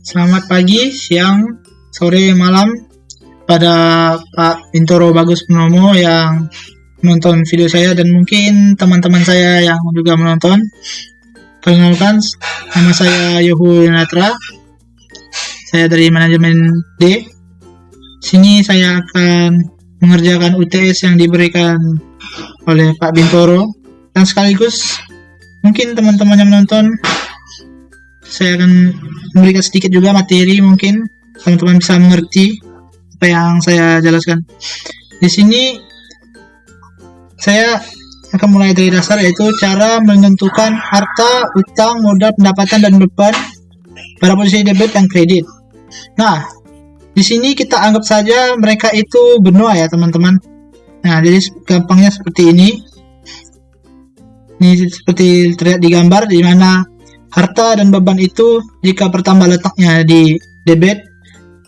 Selamat pagi, siang, sore, malam pada Pak Bintoro Bagus Purnomo yang menonton video saya dan mungkin teman-teman saya yang juga menonton. Perkenalkan, nama saya Yohu Yanatra. Saya dari manajemen D. Sini saya akan mengerjakan UTS yang diberikan oleh Pak Bintoro dan sekaligus mungkin teman-teman yang menonton saya akan memberikan sedikit juga materi, mungkin teman-teman bisa mengerti apa yang saya jelaskan. Di sini saya akan mulai dari dasar, yaitu cara menentukan harta, utang, modal, pendapatan, dan beban pada posisi debit dan kredit. Nah, di sini kita anggap saja mereka itu benua ya teman-teman. Nah, jadi gampangnya seperti ini. Ini seperti terlihat di gambar, di mana harta dan beban itu jika bertambah letaknya di debit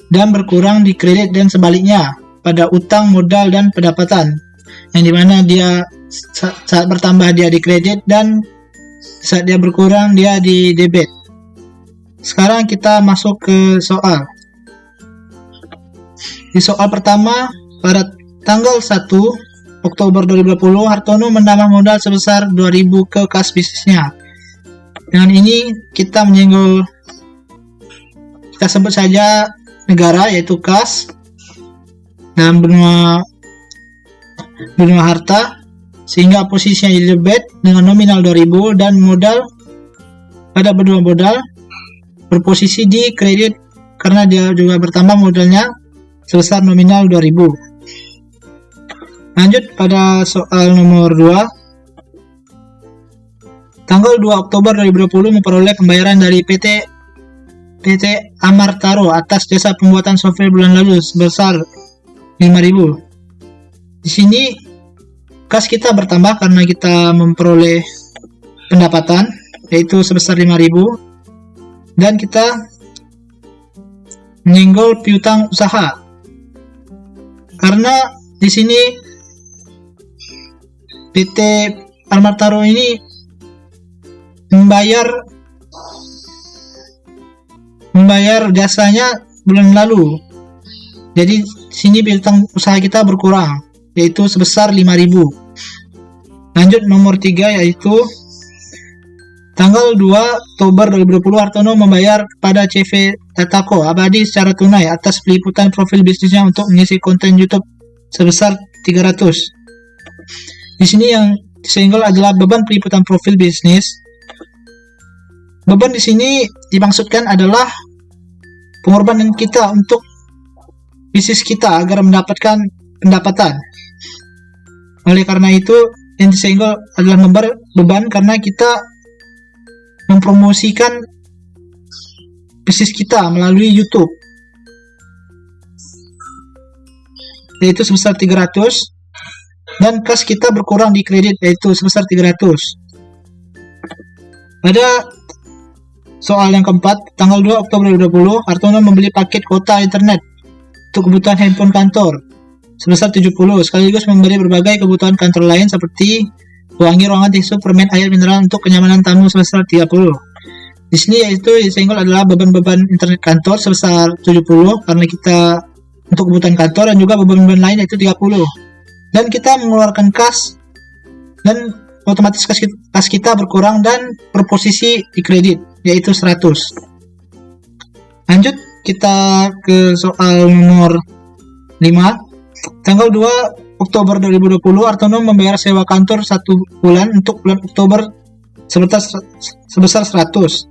dan berkurang di kredit, dan sebaliknya pada utang, modal, dan pendapatan, yang dimana dia saat bertambah dia di kredit dan saat dia berkurang dia di debit. Sekarang kita masuk ke soal. Di soal pertama, pada tanggal 1 Oktober 2020 Hartono menambah modal sebesar 2.000 ke kas bisnisnya. Dengan ini kita menyenggol, kita sebut saja negara, yaitu kas dalam benua harta, sehingga posisinya di debit dengan nominal 2.000 dan modal pada benua modal berposisi di kredit karena dia juga bertambah modalnya sebesar nominal 2.000. Lanjut pada soal nomor 2. Tanggal 2 Oktober 2020 memperoleh pembayaran dari PT Amartaro atas jasa pembuatan software bulan lalu sebesar 5.000. Di sini kas kita bertambah karena kita memperoleh pendapatan yaitu sebesar 5.000, dan kita menyenggol piutang usaha karena di sini PT Amartaro ini membayar jasanya bulan lalu. Jadi sini piutang usaha kita berkurang yaitu sebesar 5.000. Lanjut nomor 3, yaitu tanggal 2 Oktober 2020 Hartono membayar kepada CV Datako Abadi secara tunai atas peliputan profil bisnisnya untuk mengisi konten YouTube sebesar 300. Di sini yang disenggol adalah beban peliputan profil bisnis. Beban di sini dimaksudkan adalah pengorbanan kita untuk bisnis kita agar mendapatkan pendapatan. Oleh karena itu, yang disenggol adalah beban karena kita mempromosikan bisnis kita melalui YouTube, yaitu sebesar 300, dan kas kita berkurang di kredit yaitu sebesar 300. Pada soal yang keempat, tanggal 2 Oktober 2020, Hartono membeli paket kuota internet untuk kebutuhan handphone kantor sebesar 70, sekaligus memberi berbagai kebutuhan kantor lain seperti wangi, ruangan, tisu, permen, air mineral untuk kenyamanan tamu sebesar 30. Di sini yaitu disenggol adalah beban-beban internet kantor sebesar 70 karena kita untuk kebutuhan kantor, dan juga beban-beban lain yaitu 30. Dan kita mengeluarkan kas dan otomatis kas kita berkurang dan berposisi di kredit yaitu 100. Lanjut kita ke soal nomor 5. Tanggal 2 Oktober 2020 Hartono membayar sewa kantor 1 bulan untuk bulan Oktober sebesar 100.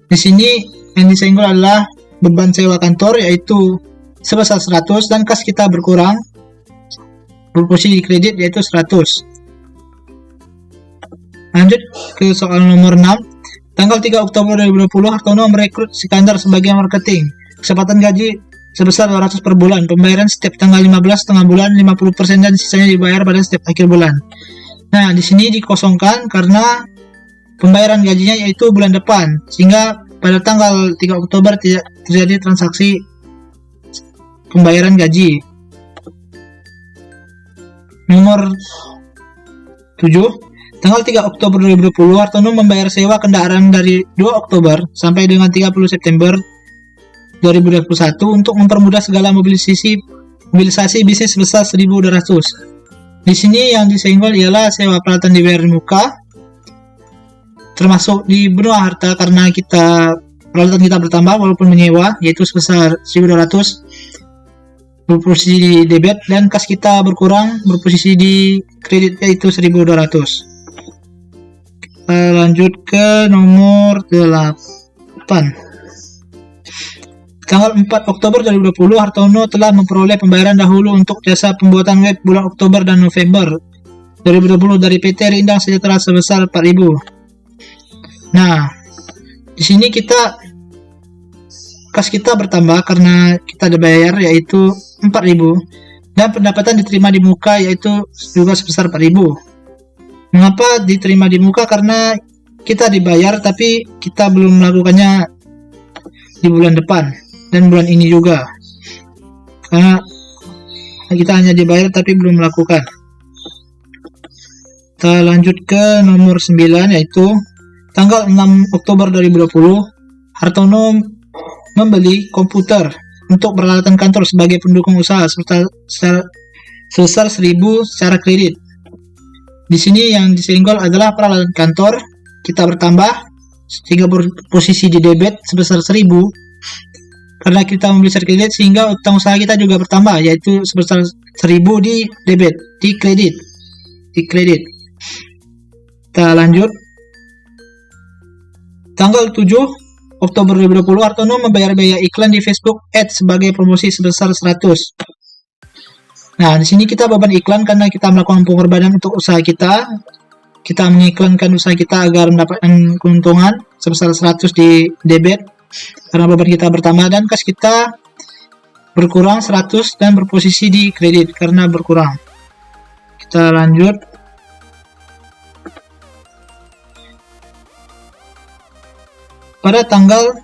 Di sini yang disenggol adalah beban sewa kantor yaitu sebesar 100 dan kas kita berkurang berposisi di kredit yaitu 100. Lanjut ke soal nomor 6. Tanggal 3 Oktober 2020 Hartono merekrut Sikandar sebagai marketing. Kesempatan gaji sebesar 200 per bulan. Pembayaran setiap tanggal 15 tengah bulan 50% dan sisanya dibayar pada setiap akhir bulan. Nah, di sini dikosongkan karena pembayaran gajinya yaitu bulan depan, sehingga pada tanggal 3 Oktober tidak terjadi transaksi pembayaran gaji. Nomor 7. Tanggal 3 Oktober 2020, Hartono membayar sewa kendaraan dari 2 Oktober sampai dengan 30 September 2021 untuk mempermudah segala mobilisasi bisnis sebesar 1.200. Di sini yang disenggol ialah sewa peralatan dibayar di muka, termasuk di benua harta karena peralatan kita bertambah walaupun menyewa, yaitu sebesar 1.200 berposisi di debit, dan kas kita berkurang berposisi di kredit yaitu 1.200. Lanjut ke nomor 8. Tanggal 4 Oktober 2020, Hartono telah memperoleh pembayaran dahulu untuk jasa pembuatan web bulan Oktober dan November 2020 dari PT Rindang Sejahtera sebesar 4.000. Nah, di sini kas kita bertambah karena kita dibayar yaitu 4.000, dan pendapatan diterima di muka yaitu juga sebesar 4.000. Mengapa diterima di muka? Karena kita dibayar tapi kita belum melakukannya di bulan depan dan bulan ini juga, karena kita hanya dibayar tapi belum melakukan. Kita lanjut ke nomor 9, yaitu tanggal 6 Oktober 2020, Hartono membeli komputer untuk peralatan kantor sebagai pendukung usaha sebesar 1.000 secara kredit. Di sini yang disenggol adalah peralatan kantor kita bertambah sehingga posisi di debit sebesar 1.000 karena kita membeli secara kredit, sehingga utang usaha kita juga bertambah yaitu sebesar 1.000 di debit, di kredit. Kita lanjut. Tanggal 7 Oktober 2020, Hartono membayar biaya iklan di Facebook Ads sebagai promosi sebesar 100. Nah, di sini kita beban iklan karena kita melakukan pengorbanan untuk usaha kita. Kita mengiklankan usaha kita agar mendapatkan keuntungan sebesar 100 di debit karena beban kita bertambah, dan kas kita berkurang 100 dan berposisi di kredit karena berkurang. Kita lanjut. Pada tanggal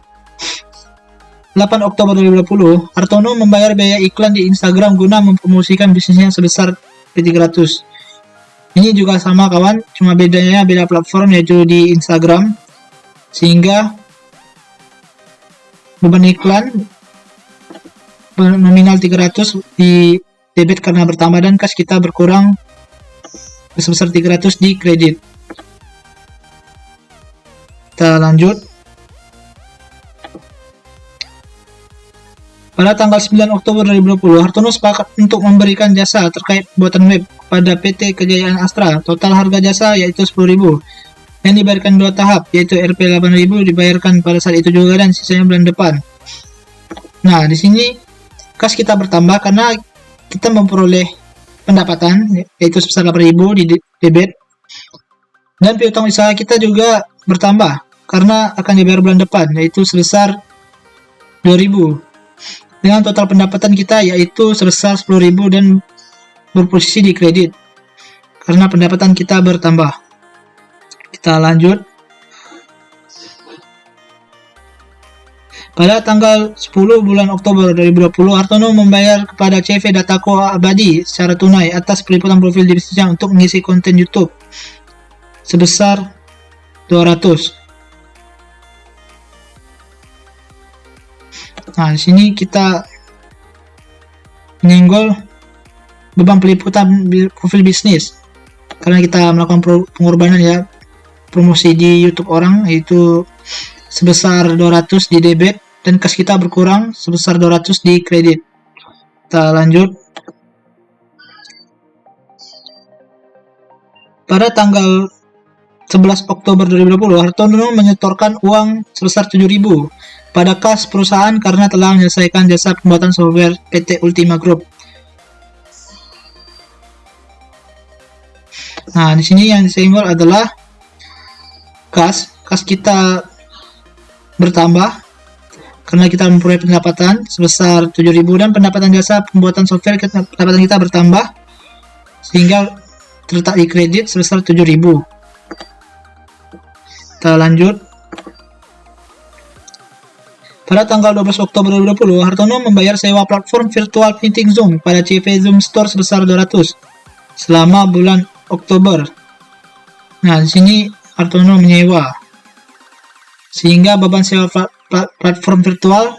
8 Oktober 2020, Hartono membayar biaya iklan di Instagram guna mempromosikan bisnisnya sebesar 300. Ini juga sama kawan, cuma bedanya beda platform yaitu di Instagram, sehingga beban iklan nominal 300 di debit karena bertambah, dan kas kita berkurang sebesar 300 di kredit. Kita lanjut. Pada tanggal 9 Oktober 2020, Hartono sepakat untuk memberikan jasa terkait pembuatan web kepada PT Kejayaan Astra. Total harga jasa yaitu 10.000 yang dibayarkan 2 tahap, yaitu Rp 8.000 dibayarkan pada saat itu juga dan sisanya bulan depan. Nah, di sini kas kita bertambah karena kita memperoleh pendapatan yaitu sebesar 8.000 di debit, dan piutang usaha kita juga bertambah karena akan dibayar bulan depan yaitu sebesar 2.000. Dengan total pendapatan kita yaitu sebesar 10.000 dan berposisi di kredit karena pendapatan kita bertambah. Kita lanjut. Pada tanggal 10 bulan Oktober 2020, Hartono membayar kepada CV Datako Abadi secara tunai atas peliputan profil bisnisnya untuk mengisi konten YouTube sebesar 200. Nah, di sini kita menyenggol beban peliputan profil bisnis karena kita melakukan pengorbanan ya, promosi di YouTube orang yaitu sebesar 200 di debit dan kas kita berkurang sebesar 200 di kredit. Kita lanjut. Pada tanggal 11 Oktober 2020, Hartono menyetorkan uang sebesar 7.000 pada kas perusahaan karena telah menyelesaikan jasa pembuatan software PT Ultima Group. Nah, di sini yang disenggol adalah kas kita bertambah karena kita memperoleh pendapatan sebesar 7.000 dan pendapatan jasa pembuatan software pendapatan kita bertambah sehingga terletak di kredit sebesar 7.000. Kita lanjut. Pada tanggal 12 Oktober 2020, Hartono membayar sewa platform virtual meeting Zoom pada CV Zoom Store sebesar 200 selama bulan Oktober. Nah, di sini Hartono menyewa, sehingga beban sewa platform virtual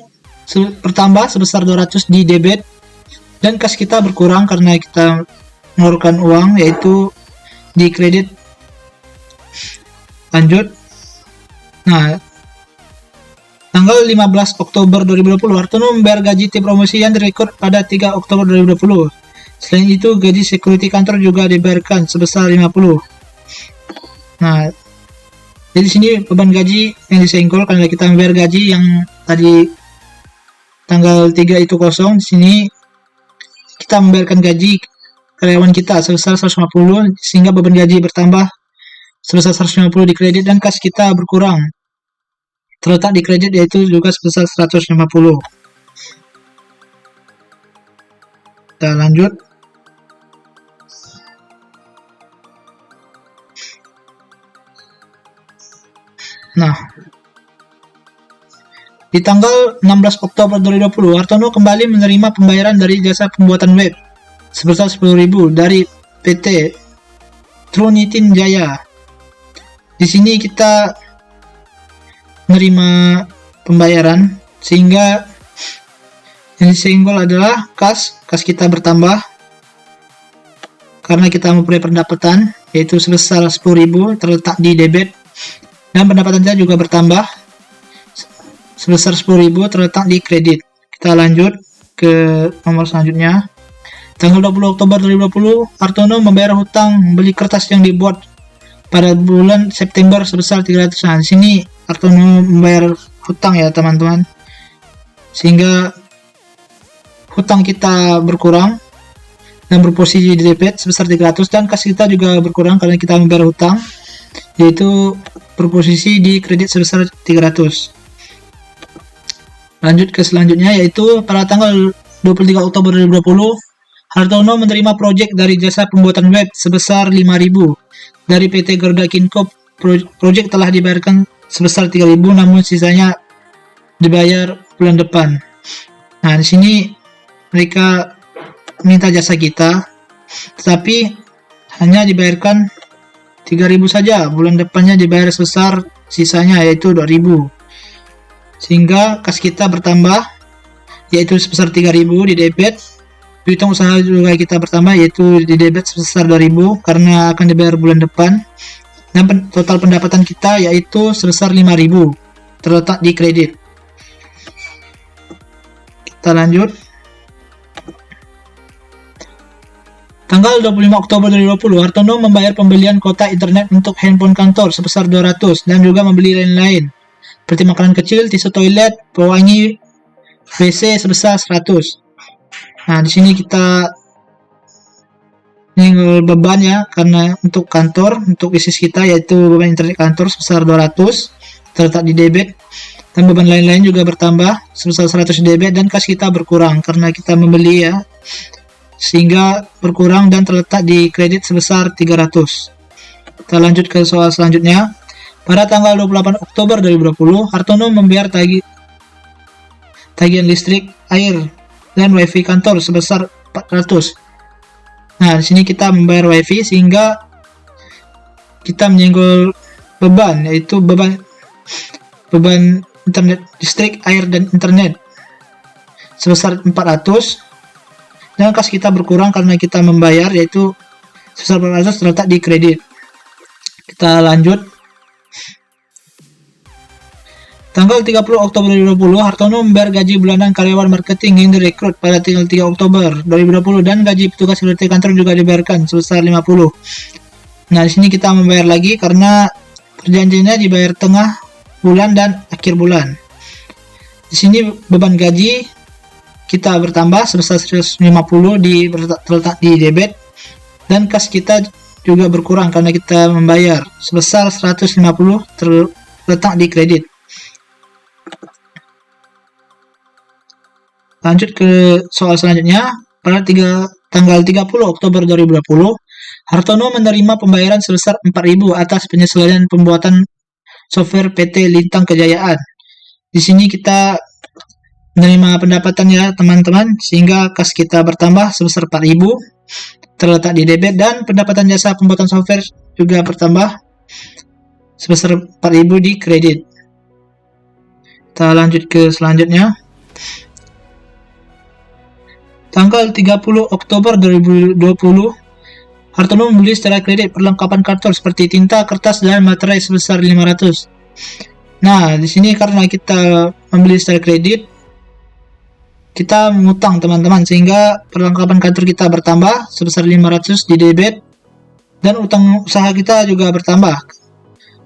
bertambah sebesar 200 di debit, dan kas kita berkurang karena kita mengeluarkan uang, yaitu di kredit. Lanjut. Nah, tanggal 15 Oktober 2020, Hartono membayar gaji tim promosi yang direkrut pada 3 Oktober 2020. Selain itu, gaji security kantor juga dibayarkan sebesar 50. Nah, jadi sini beban gaji yang disenggol karena kita membayar gaji yang tadi tanggal 3 itu kosong. Di sini kita membayarkan gaji karyawan kita sebesar 150, sehingga beban gaji bertambah sebesar 150 di kredit, dan kas kita berkurang terletak di kredit, yaitu juga sebesar 150. Kita lanjut. Nah, di tanggal 16 Oktober 2020, Hartono kembali menerima pembayaran dari jasa pembuatan web sebesar 10.000 dari PT Trunitin Jaya. Di sini kita menerima pembayaran, sehingga yang disenggol adalah kas kita bertambah karena kita mempunyai pendapatan, yaitu sebesar 10.000 terletak di debit, dan pendapatan kita juga bertambah sebesar 10.000 terletak di kredit. Kita lanjut ke nomor selanjutnya. Tanggal 20 Oktober 2020, Hartono membayar hutang beli kertas yang dibuat pada bulan September sebesar 300. Nah, di sini Hartono membayar hutang ya teman-teman, sehingga hutang kita berkurang dan berposisi di debit sebesar 300, dan kas kita juga berkurang karena kita membayar hutang, yaitu berposisi di kredit sebesar 300. Lanjut ke selanjutnya, yaitu pada tanggal 23 Oktober 2020, Hartono menerima proyek dari jasa pembuatan web sebesar 5.000 dari PT Garuda Kinko. Proyek telah dibayarkan sebesar 3.000, namun sisanya dibayar bulan depan. Nah, di sini mereka minta jasa kita, tetapi hanya dibayarkan 3.000 saja. Bulan depannya dibayar sebesar sisanya, yaitu 2.000. Sehingga kas kita bertambah, yaitu sebesar 3.000 di debit. Piutang usaha juga kita bertambah, yaitu di debit sebesar 2.000 karena akan dibayar bulan depan. Dan total pendapatan kita yaitu sebesar 5.000 terletak di kredit. Kita lanjut. Tanggal 25 Oktober 2020, Hartono membayar pembelian kuota internet untuk handphone kantor sebesar 200 dan juga membeli lain-lain seperti makanan kecil, tisu toilet, pewangi WC sebesar 100. Nah, di sini kita nyenggol beban ya, karena untuk kantor, untuk bisnis kita yaitu beban internet kantor sebesar 200 terletak di debit, dan beban lain-lain juga bertambah sebesar 100 debit, dan kas kita berkurang karena kita membeli ya, sehingga berkurang dan terletak di kredit sebesar 300. Kita lanjut ke soal selanjutnya. Pada tanggal 28 Oktober 2020, Hartono membayar tagihan listrik, air, dan wifi kantor sebesar 400. Nah, di sini kita membayar wifi sehingga kita menyenggol beban, yaitu beban internet listrik, air, dan internet sebesar 400. Dan kas kita berkurang karena kita membayar, yaitu sebesar 400 terletak di kredit. Kita lanjut. Tanggal 30 Oktober 2020, Hartono membayar gaji bulanan karyawan marketing yang direkrut pada tanggal 3 Oktober 2020, dan gaji petugas security kantor juga dibayarkan sebesar 50. Nah, di sini kita membayar lagi karena perjanjiannya dibayar tengah bulan dan akhir bulan. Di sini beban gaji kita bertambah sebesar 150 terletak di debit, dan kas kita juga berkurang karena kita membayar sebesar 150 terletak di kredit. Lanjut ke soal selanjutnya. Pada tanggal 30 Oktober 2020, Hartono menerima pembayaran sebesar 4.000 atas penyesuaian pembuatan software PT Lintang Kejayaan. Di sini kita menerima pendapatan ya teman-teman, sehingga kas kita bertambah sebesar 4.000 terletak di debit, dan pendapatan jasa pembuatan software juga bertambah sebesar 4.000 di kredit. Kita lanjut ke selanjutnya. Tanggal 30 Oktober 2020, Hartono membeli secara kredit perlengkapan kantor seperti tinta, kertas, dan materai sebesar 500. Nah, di sini karena kita membeli secara kredit, kita mengutang teman-teman, sehingga perlengkapan kantor kita bertambah sebesar 500 di debit, dan utang usaha kita juga bertambah,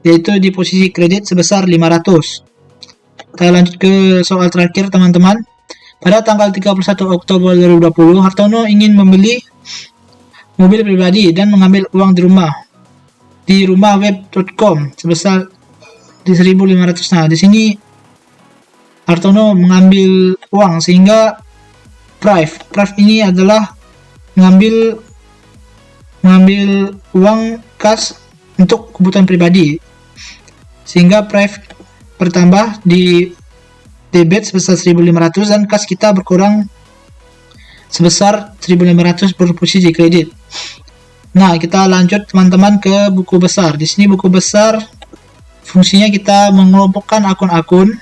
yaitu di posisi kredit sebesar 500. Kita lanjut ke soal terakhir teman-teman. Pada tanggal 31 Oktober 2020, Hartono ingin membeli mobil pribadi dan mengambil uang di rumah web.com sebesar di 1.500. Nah, di sini Hartono mengambil uang, sehingga Prive ini adalah mengambil uang kas untuk kebutuhan pribadi, sehingga Prive bertambah di debit sebesar 1.500 dan kas kita berkurang sebesar 1.500 berposisi kredit. Nah, kita lanjut teman-teman ke buku besar. Di sini buku besar fungsinya kita mengelompokkan akun-akun.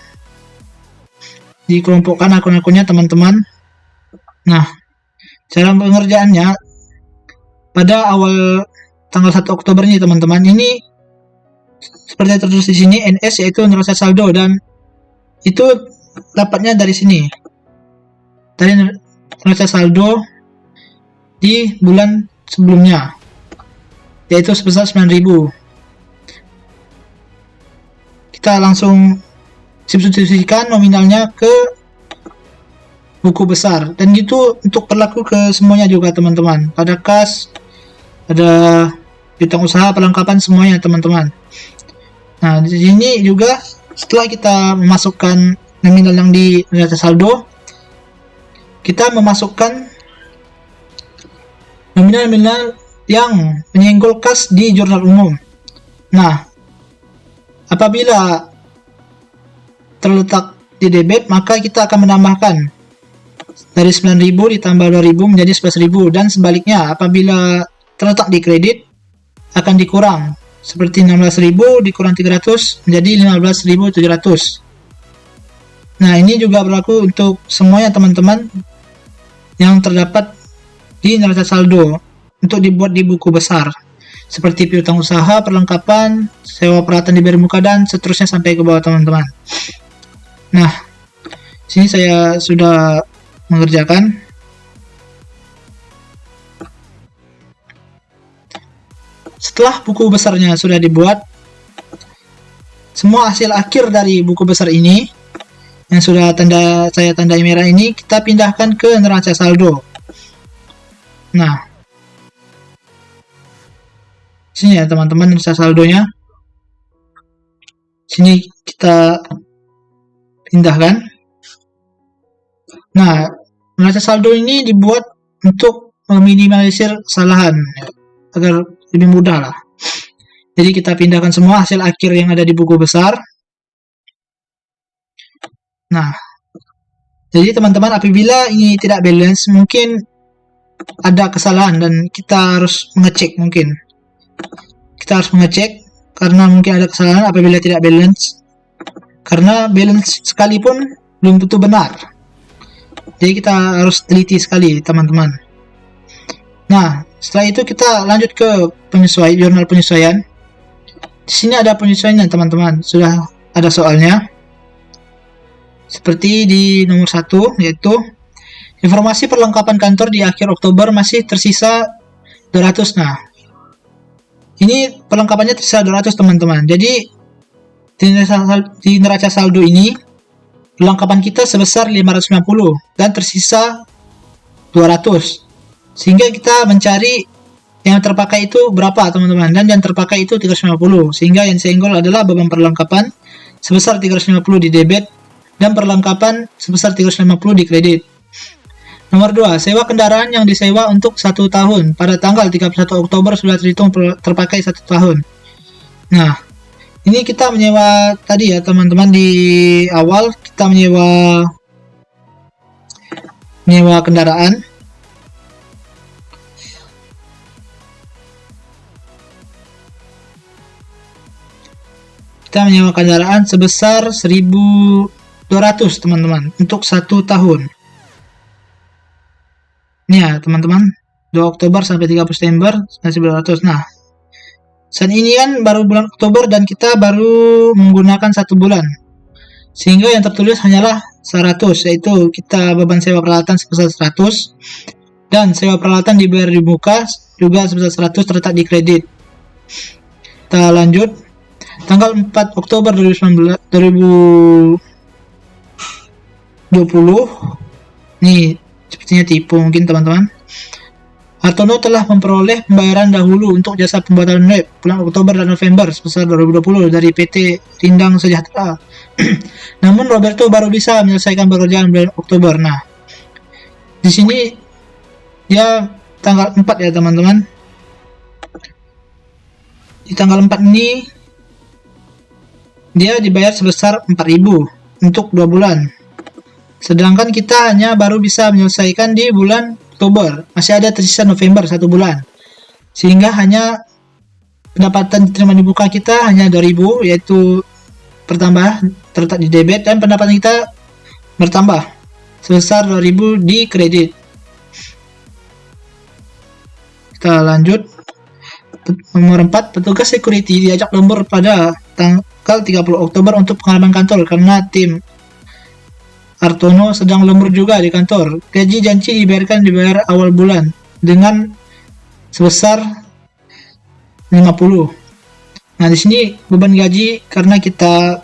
Dikelompokkan akun-akunnya teman-teman. Nah, cara pengerjaannya pada awal tanggal 1 Oktober ini teman-teman, ini seperti yang tertulis di sini NS, yaitu neraca saldo, dan itu dapatnya dari sini, dari neraca saldo di bulan sebelumnya, yaitu sebesar 9.000. Kita langsung substitusikan nominalnya ke buku besar, dan itu untuk berlaku ke semuanya juga teman-teman, pada kas, ada piutang usaha, perlengkapan, semuanya teman-teman. Nah, di sini juga setelah kita memasukkan nominal yang di neraca saldo, kita memasukkan nominal-nominal yang menyenggol kas di jurnal umum. Nah, apabila terletak di debit, maka kita akan menambahkan dari 9.000 ditambah 2.000 menjadi 11.000, dan sebaliknya apabila terletak di kredit akan dikurang, seperti 16.000 dikurang 300 menjadi 15.700. Nah, ini juga berlaku untuk semuanya teman-teman yang terdapat di neraca saldo untuk dibuat di buku besar, seperti piutang usaha, perlengkapan, sewa peralatan di bari muka, dan seterusnya sampai ke bawah teman-teman. Nah, sini saya sudah mengerjakan. Setelah buku besarnya sudah dibuat, semua hasil akhir dari buku besar ini yang sudah saya tandai merah ini kita pindahkan ke neraca saldo. Nah, sini ya teman-teman neraca saldonya. Sini kita pindahkan. Nah, neraca saldo ini dibuat untuk meminimalisir kesalahan agar lebih mudah lah. Jadi kita pindahkan semua hasil akhir yang ada di buku besar. Nah, jadi teman-teman apabila ini tidak balance, mungkin ada kesalahan dan kita harus mengecek mungkin. Kita harus mengecek karena mungkin ada kesalahan apabila tidak balance. Karena balance sekalipun belum tentu benar. Jadi kita harus teliti sekali teman-teman. Nah, setelah itu kita lanjut ke jurnal penyesuaian. Di sini ada penyesuaian teman-teman, sudah ada soalnya. Seperti di nomor 1, yaitu informasi perlengkapan kantor di akhir Oktober masih tersisa 200. Nah, ini perlengkapannya tersisa 200 teman-teman. Jadi di neraca saldo ini perlengkapan kita sebesar 590 dan tersisa 200. Sehingga kita mencari yang terpakai itu berapa teman-teman, dan yang terpakai itu 350, sehingga yang senggol adalah beban perlengkapan sebesar 350 di debit dan perlengkapan sebesar 350 di kredit. Nomor 2, sewa kendaraan yang disewa untuk 1 tahun pada tanggal 31 Oktober sudah terhitung terpakai 1 tahun. Nah, ini kita menyewa tadi ya teman-teman, di awal kita menyewa kendaraan. kita menyewa kendaraan sebesar 1.200 teman-teman untuk 1 tahun. Ini ya teman-teman, 2 Oktober sampai 30 September 1.200. Nah, saat ini kan baru bulan Oktober dan kita baru menggunakan 1 bulan, sehingga yang tertulis hanyalah 100, yaitu kita beban sewa peralatan sebesar 100 dan sewa peralatan dibayar di muka juga sebesar 100 terletak di kredit. Kita lanjut, tanggal 4 Oktober 2020, nih sepertinya tipu mungkin teman-teman. Hartono telah memperoleh pembayaran dahulu untuk jasa pembuatan web bulan Oktober dan November sebesar 2020 dari PT Rindang Sejahtera. Namun Roberto baru bisa menyelesaikan pekerjaan bulan Oktober. Nah, di sini dia tanggal 4 ya teman-teman. Di tanggal 4 ini dia dibayar sebesar 4.000 untuk 2 bulan. Sedangkan kita hanya baru bisa menyelesaikan di bulan Oktober, masih ada tersisa November 1 bulan, sehingga hanya pendapatan diterima di muka kita hanya 2.000, yaitu bertambah terletak di debit, dan pendapatan kita bertambah sebesar 2.000 di kredit. Kita lanjut, nomor 4, petugas security diajak lembur pada tanggal 30 Oktober untuk pengalaman kantor karena tim Hartono sedang lembur juga di kantor. Gaji janji dibayar awal bulan dengan sebesar 50. Nah, di sini beban gaji karena kita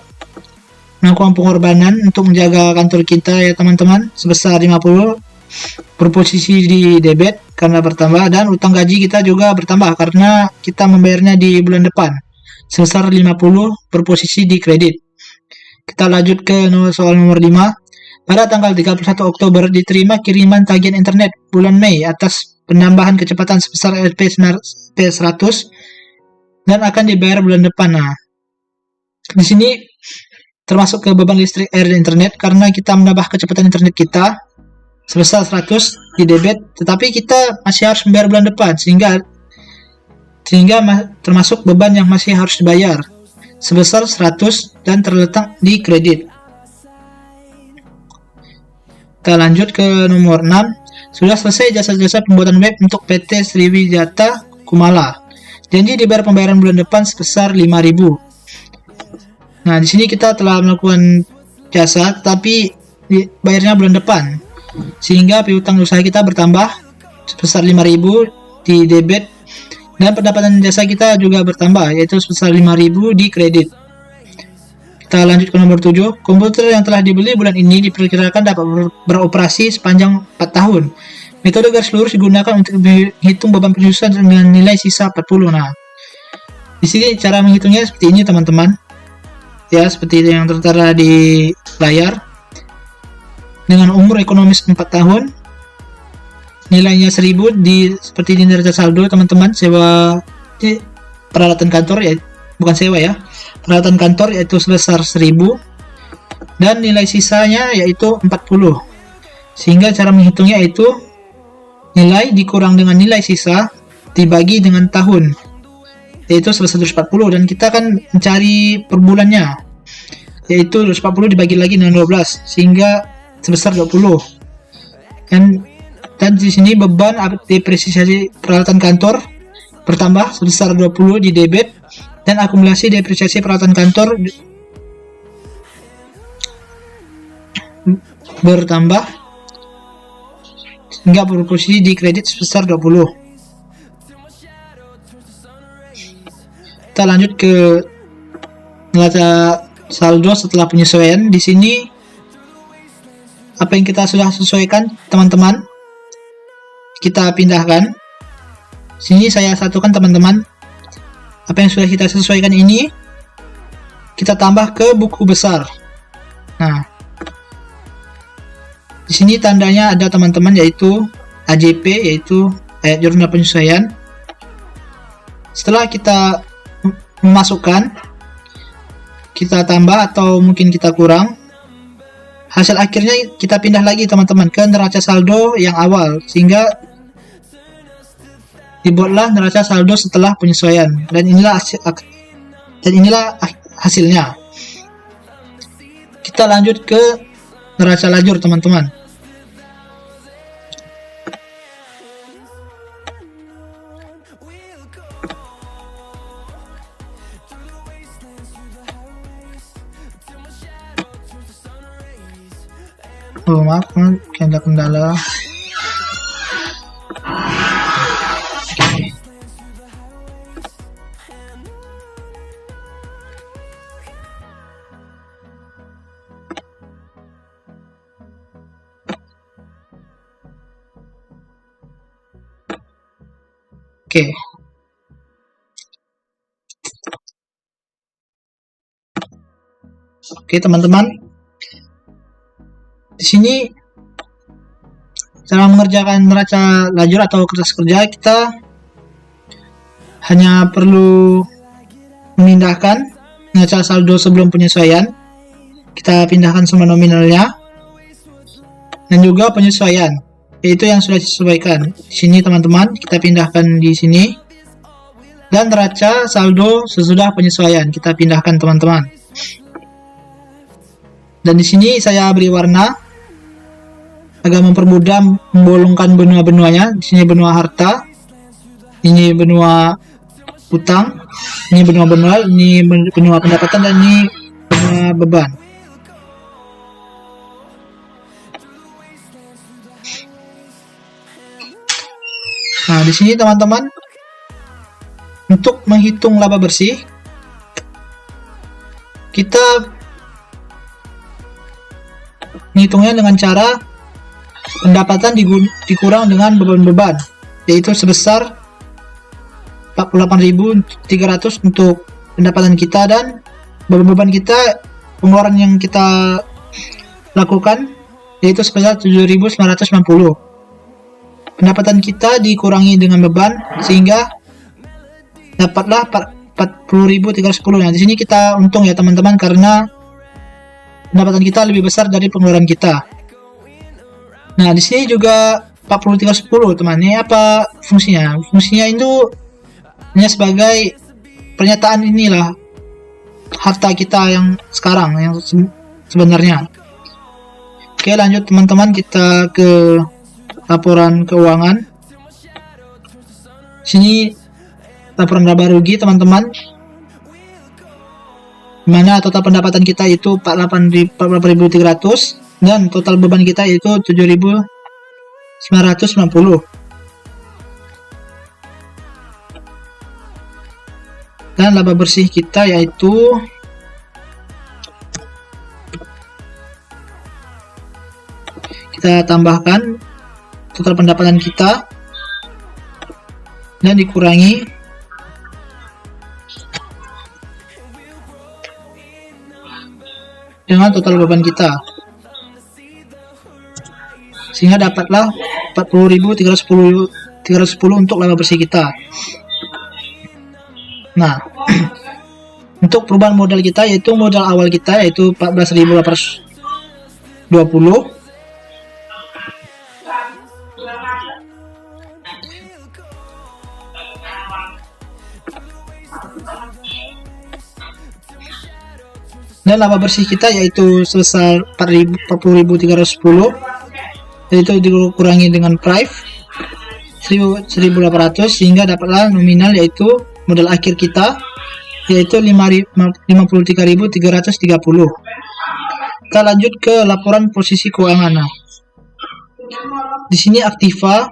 melakukan pengorbanan untuk menjaga kantor kita ya teman-teman, sebesar 50 berposisi di debit karena bertambah, dan utang gaji kita juga bertambah karena kita membayarnya di bulan depan sebesar 50 berposisi di kredit. Kita lanjut ke soal nomor 5. Pada tanggal 31 Oktober diterima kiriman tagihan internet bulan Mei atas penambahan kecepatan sebesar Rp100 dan akan dibayar bulan depan. Nah, di sini termasuk ke beban listrik, air, dan internet karena kita menambah kecepatan internet kita sebesar 100 di debit, tetapi kita masih harus membayar bulan depan, sehingga termasuk beban yang masih harus dibayar sebesar 100 dan terletak di kredit. Kita lanjut ke nomor 6. Sudah selesai jasa-jasa pembuatan web untuk PT Sriwijata Kumala. Janji dibayar pembayaran bulan depan sebesar 5.000. Nah, di sini kita telah melakukan jasa tapi dibayarnya bulan depan, sehingga piutang usaha kita bertambah sebesar 5.000 di debit, dan pendapatan jasa kita juga bertambah, yaitu sebesar 5.000 di kredit. Kita lanjut ke nomor 7. Komputer yang telah dibeli bulan ini diperkirakan dapat beroperasi sepanjang 4 tahun. Metode garis lurus digunakan untuk menghitung beban penyusunan dengan nilai sisa 40. Nah, di sini cara menghitungnya seperti ini teman-teman. Ya, seperti yang tertera di layar. Dengan umur ekonomis 4 tahun, nilainya 1.000 seperti di neraca saldo teman-teman, sewa peralatan kantor ya, bukan sewa ya. Peralatan kantor yaitu sebesar 1.000 dan nilai sisanya yaitu 40. Sehingga cara menghitungnya yaitu nilai dikurang dengan nilai sisa dibagi dengan tahun, yaitu sebesar 140, dan kita akan mencari per bulannya, yaitu 140 dibagi lagi dengan 12 sehingga sebesar 20. Dan di sini beban depresiasi peralatan kantor bertambah sebesar 20 di debit, dan akumulasi depresiasi peralatan kantor bertambah hingga berposisi di kredit sebesar 20. Kita lanjut ke neraca saldo setelah penyesuaian. Di sini apa yang kita sudah sesuaikan teman-teman kita pindahkan. Sini saya satukan teman-teman. Apa yang sudah kita sesuaikan ini kita tambah ke buku besar. Nah, di sini tandanya ada teman-teman, yaitu AJP, yaitu ayat jurnal penyesuaian. Setelah kita memasukkan, kita tambah atau mungkin kita kurang, hasil akhirnya kita pindah lagi teman-teman ke neraca saldo yang awal, sehingga dibuatlah neraca saldo setelah penyesuaian, dan inilah hasilnya. Kita lanjut ke neraca lajur teman-teman. Oh maaf, ada kendala. Oke. Oke, teman-teman. Di sini cara mengerjakan neraca lajur atau kertas kerja, kita hanya perlu memindahkan neraca saldo sebelum penyesuaian. Kita pindahkan semua nominalnya dan juga penyesuaian, yaitu yang sudah disesuaikan. Di sini teman-teman, kita pindahkan di sini. Dan neraca saldo sesudah penyesuaian kita pindahkan teman-teman. Dan di sini saya beri warna agak mempermudah membolongkan benua-benuanya. Di sini benua harta, ini benua utang, ini benua manual, ini benua pendapatan, dan ini benua beban. Nah, di sini teman-teman, untuk menghitung laba bersih, kita menghitungnya dengan cara pendapatan dikurang dengan beban-beban, yaitu sebesar 48.300 untuk pendapatan kita, dan beban-beban kita, pengeluaran yang kita lakukan, yaitu sebesar 7.990. Pendapatan kita dikurangi dengan beban sehingga dapatlah 40.310. Nah, di sini kita untung ya teman-teman, karena pendapatan kita lebih besar dari pengeluaran kita. Nah, di sini juga 40.310 teman. Ini apa fungsinya? Fungsinya itu hanya sebagai pernyataan inilah harta kita yang sekarang, yang sebenarnya. Oke, lanjut teman-teman, kita ke laporan keuangan. Sini laporan laba rugi teman-teman, mana total pendapatan kita itu 48.300 dan total beban kita itu 7.990. Dan laba bersih kita yaitu kita tambahkan total pendapatan kita dan dikurangi dengan total beban kita, sehingga dapatlah 40.310 untuk laba bersih kita. Nah, untuk perubahan modal kita, yaitu modal awal kita yaitu 14.820. Dan laba bersih kita yaitu sebesar 40.310, yaitu dikurangi dengan price 1.800 sehingga dapatlah nominal yaitu modal akhir kita yaitu 53.330. Kita lanjut ke laporan posisi keuangan. Nah, di sini aktiva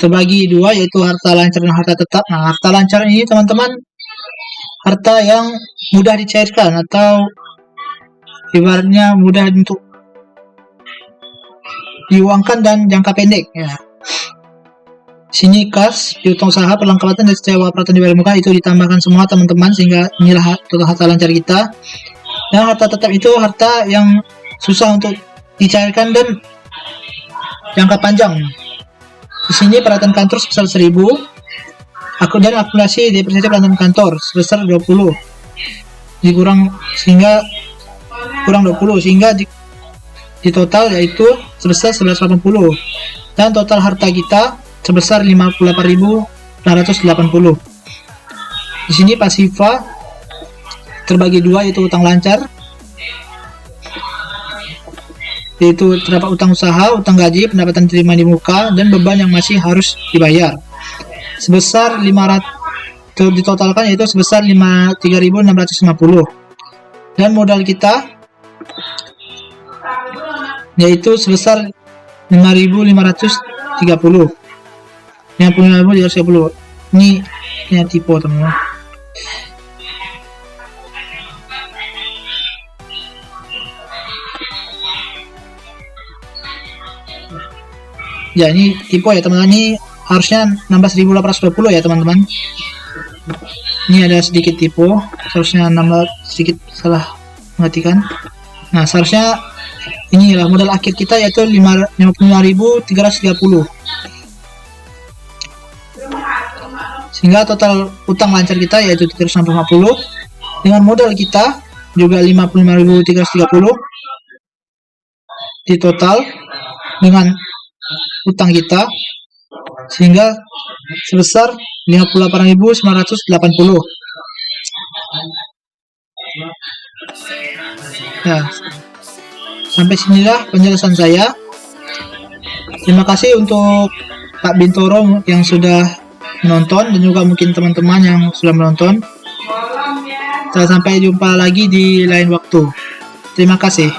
terbagi dua, yaitu harta lancar dan harta tetap. Nah, harta lancar ini teman-teman harta yang mudah dicairkan atau ibaratnya mudah untuk diuangkan dan jangka pendek ya. Sini kas, piutang usaha, perlengkapan dan sewa peralatan dibayar muka itu ditambahkan semua teman-teman, sehingga inilah total harta lancar kita. Yang harta tetap itu harta yang susah untuk dicairkan dan jangka panjang. Di sini peralatan kantor sebesar 1.000, dan akumulasi depresiasi peralatan kantor sebesar 20 dikurang sehingga kurang 20 sehingga di total yaitu sebesar 1180, dan total harta kita sebesar 58.980. Di sini pasifa terbagi dua, yaitu utang lancar, yaitu terdapat utang usaha, utang gaji, pendapatan terima di muka, dan beban yang masih harus dibayar. Sebesar 500 ditotalkan yaitu sebesar 3.650. Dan modal kita yaitu sebesar 5.530. 55.330. Ini tipe teman-teman. Ya, ini tipe ya teman-teman. Ini harusnya 16.820 ya teman-teman. Ini ada sedikit tipe, seharusnya nambah sedikit, salah mengertikan. Nah, seharusnya inilah modal akhir kita yaitu 55.330. Sehingga total utang lancar kita yaitu 350. Dengan modal kita juga 55.330 di total dengan utang kita, sehingga sebesar 58.980. Ya, sampai sinilah penjelasan saya. Terima kasih untuk Pak Bintoro yang sudah menonton, dan juga mungkin teman-teman yang sudah menonton. Sampai jumpa lagi di lain waktu. Terima kasih.